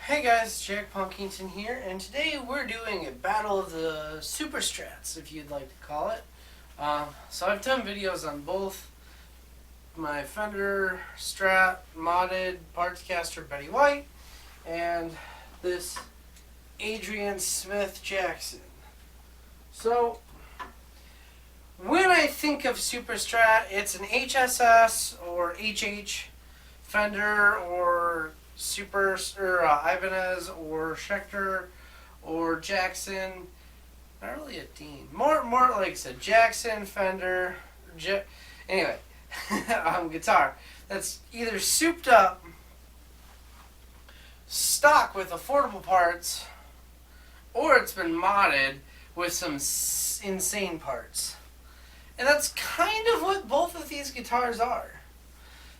Hey guys, it's Jack Punkington here, and today we're doing a battle of the super strats, if you'd like to call it. So I've done videos on both my Fender Strat modded Partscaster Betty White and this Adrian Smith Jackson. So when I think of super strat, it's an HSS or HH Fender or Super or Ibanez or Schecter or Jackson. Not really a Dean. More like I said, Jackson, Fender, anyway, guitar. That's either souped up, stock with affordable parts, or it's been modded with some insane parts. And that's kind of what both of these guitars are.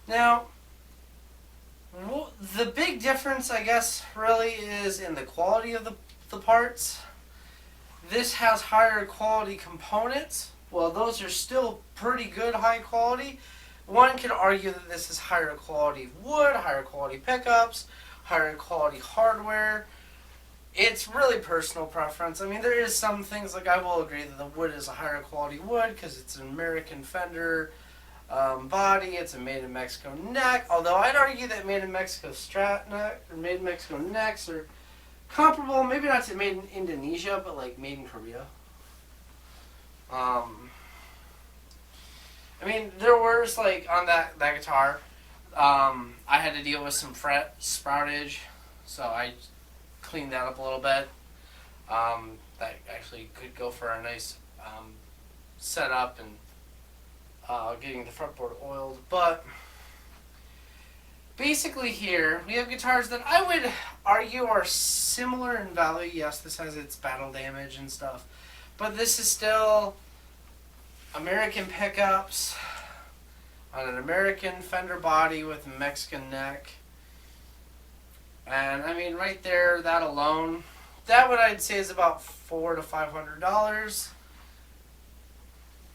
Now, the big difference, I guess, really is in the quality of the parts. This has higher quality components. Well, those are still pretty good high quality. One could argue that this is higher quality wood, higher quality pickups, higher quality hardware. It's really personal preference. I mean, there is some things, like I will agree that the wood is a higher quality wood because it's an American Fender body. It's a made in Mexico neck, although I'd argue that made in Mexico strat neck or made in Mexico necks are comparable, maybe not to made in Indonesia, but like made in Korea. I mean, there was like on that guitar, I had to deal with some fret sproutage, so I cleaned that up a little bit. That actually could go for a nice setup and getting the fretboard oiled. But basically here we have guitars that I would argue are similar in value. Yes, this has its battle damage and stuff, but this is still American pickups on an American Fender body with a Mexican neck. And I mean, right there, that alone, that what I'd say is about $400 to $500,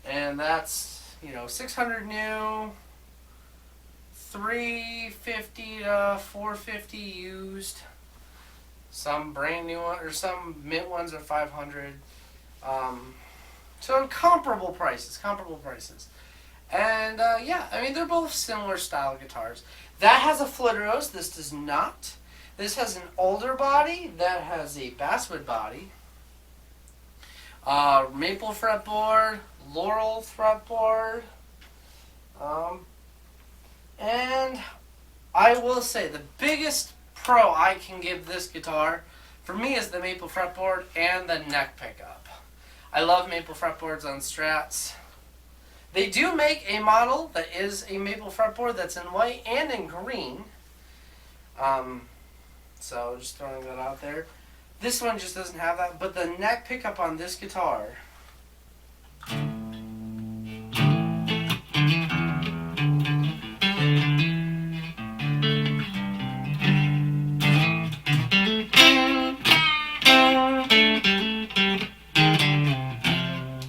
and that's, you know, 600 new, 350 to 450 used. Some brand new one, or some mint ones are 500. So comparable prices. And yeah, I mean, they're both similar style guitars. That has a Flitterose. This does not. This has an older body. That has a basswood body. Maple fretboard, Laurel fretboard. And I will say the biggest pro I can give this guitar, for me, is the maple fretboard and the neck pickup. I love maple fretboards on Strats. They do make a model that is a maple fretboard that's in white and in green. So just throwing that out there. This one just doesn't have that, but the neck pickup on this guitar,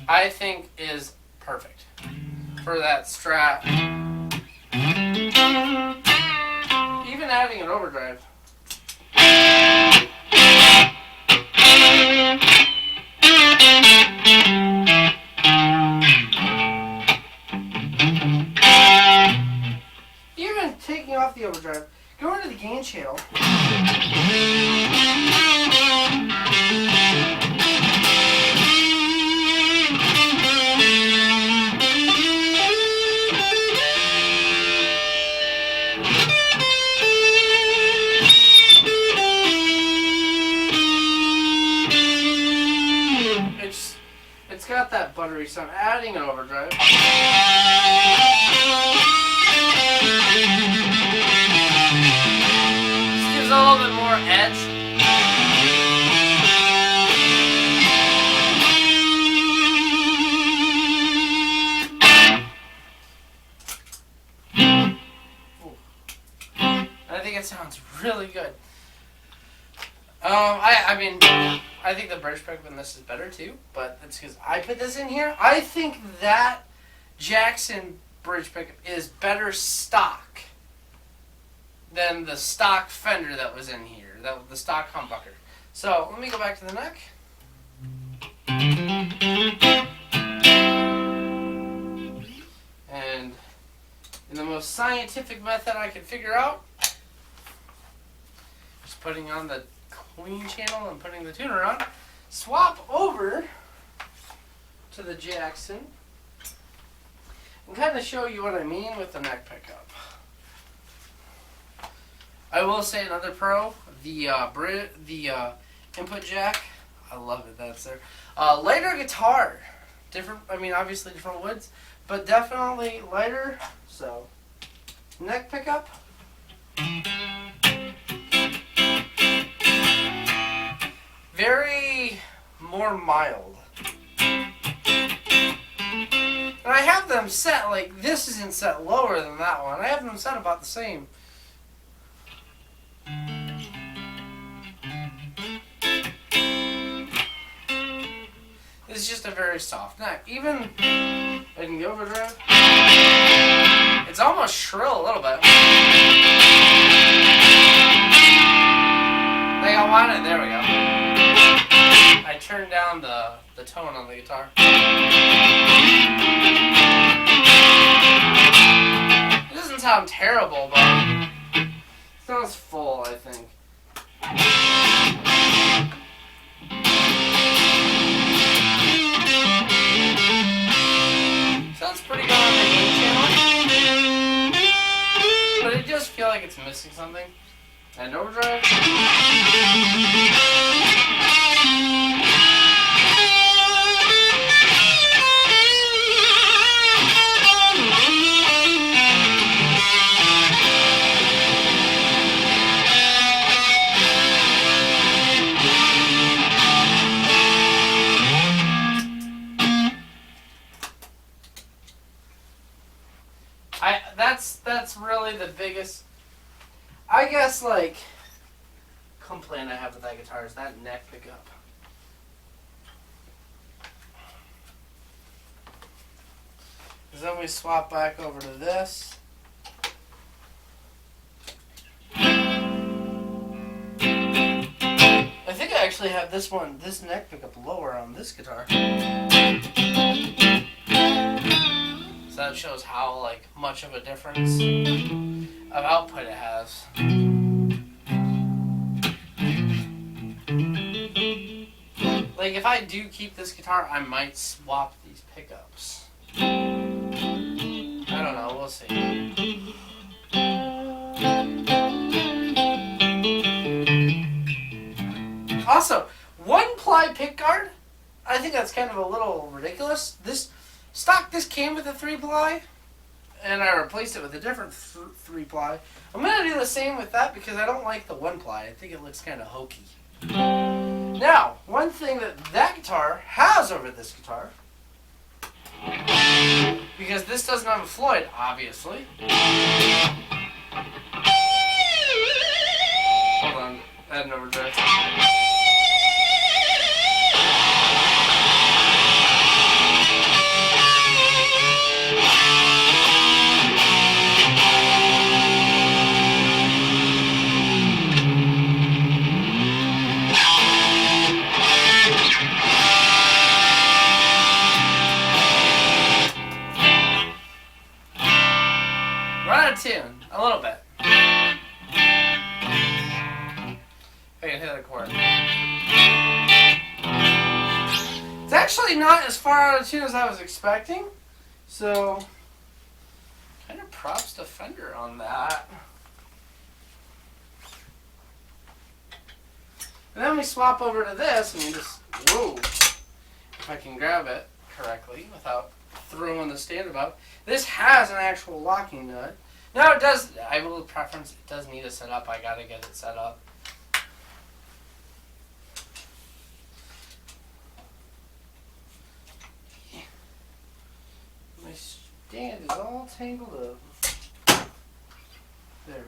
I think is perfect for that Strat. Even adding an overdrive. Even taking off the overdrive, go into the gain channel. It's got that buttery sound. Adding an overdrive. Just gives a little bit more edge. I think it sounds really good. I mean, I think the bridge pickup in this is better too, but that's because I put this in here. I think that Jackson bridge pickup is better stock than the stock Fender that was in here. the stock humbucker. So let me go back to the neck. And in the most scientific method I could figure out, just putting on the clean channel and putting the tuner on, swap over to the Jackson and kind of show you what I mean with the neck pickup. I will say another pro, the input jack, I love it, that's there. Lighter guitar, different, I mean obviously different woods, but definitely lighter, so neck pickup. Very more mild. And I have them set, like, this isn't set lower than that one. I have them set about the same. It's just a very soft neck. Even, I can go overdrive. It's almost shrill a little bit. Like I want it, there we go. I turned down the tone on the guitar. It doesn't sound terrible, but it sounds full, I think. Sounds pretty good on the main channel, but it does feel like it's missing something. And overdrive. That's really the biggest, I guess, like, complaint I have with that guitar is that neck pickup. Because then we swap back over to this. I think I actually have this neck pickup lower on this guitar. So that shows how, like, much of a difference of output it has. Like, if I do keep this guitar, I might swap these pickups. I don't know, we'll see. Also, one ply pickguard, I think that's kind of a little ridiculous. This came with a 3-ply, and I replaced it with a different 3-ply. I'm going to do the same with that because I don't like the 1-ply. I think it looks kind of hokey. Now, one thing that guitar has over this guitar, because this doesn't have a Floyd, obviously. Hold on, add an overdrive. Tune a little bit. If I can hit a chord. It's actually not as far out of tune as I was expecting, so kind of props to Fender on that. And then we swap over to this and you just, whoa, if I can grab it correctly without throwing the stand about. This has an actual locking nut. No, it does. I will preference. It does need a set up. I gotta get it set up. My stand is all tangled up. There.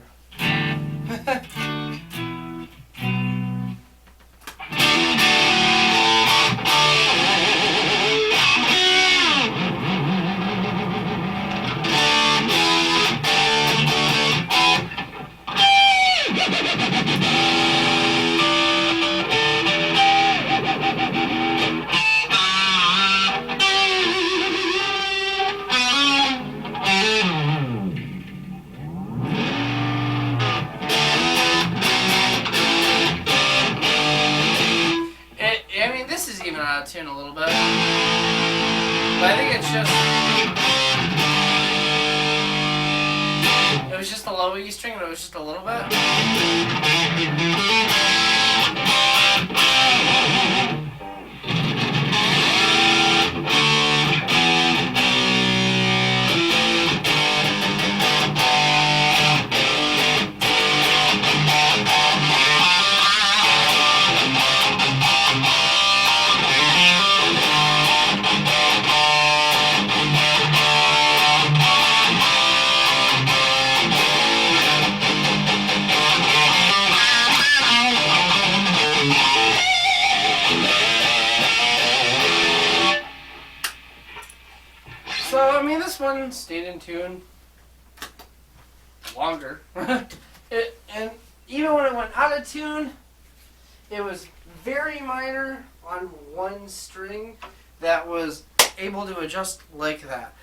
tune a little bit. But I think it's just... It was just a low E string, and it was just a little bit. So, I mean, this one stayed in tune longer. And even when it went out of tune, it was very minor on one string that was able to adjust like that.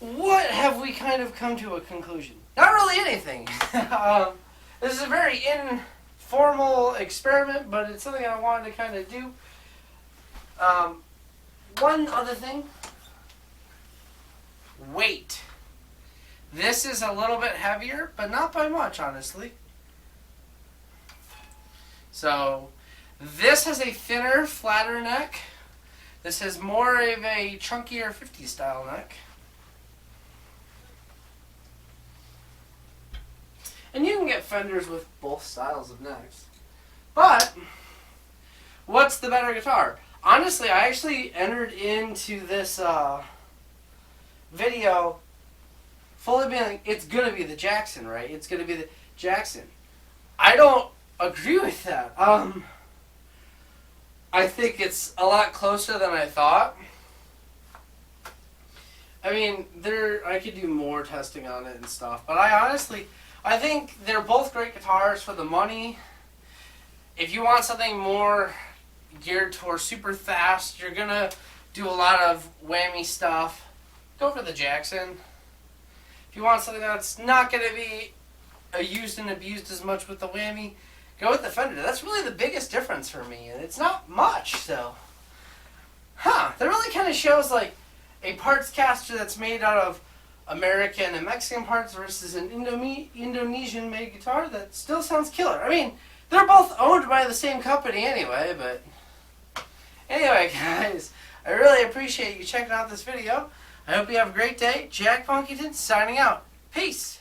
What have we kind of come to a conclusion? Not really anything. This is a very informal experiment, but it's something I wanted to kind of do. One other thing. Weight. This is a little bit heavier, but not by much, honestly. So, this has a thinner, flatter neck. This has more of a chunkier 50s style neck. And you can get Fenders with both styles of necks. But, what's the better guitar? Honestly, I actually entered into this video fully being like, it's gonna be the Jackson, right? It's gonna be the Jackson. I don't agree with that. I think it's a lot closer than I thought. I mean, I could do more testing on it and stuff, but I think they're both great guitars for the money. If you want something more geared towards super fast, you're gonna do a lot of whammy stuff, go for the Jackson. If you want something that's not going to be used and abused as much with the whammy, go with the Fender. That's really the biggest difference for me, and it's not much, so. That really kind of shows like a parts caster that's made out of American and Mexican parts versus an Indonesian-made guitar that still sounds killer. I mean, they're both owned by the same company anyway, but... Anyway, guys, I really appreciate you checking out this video. I hope you have a great day. Jack Punkington signing out. Peace!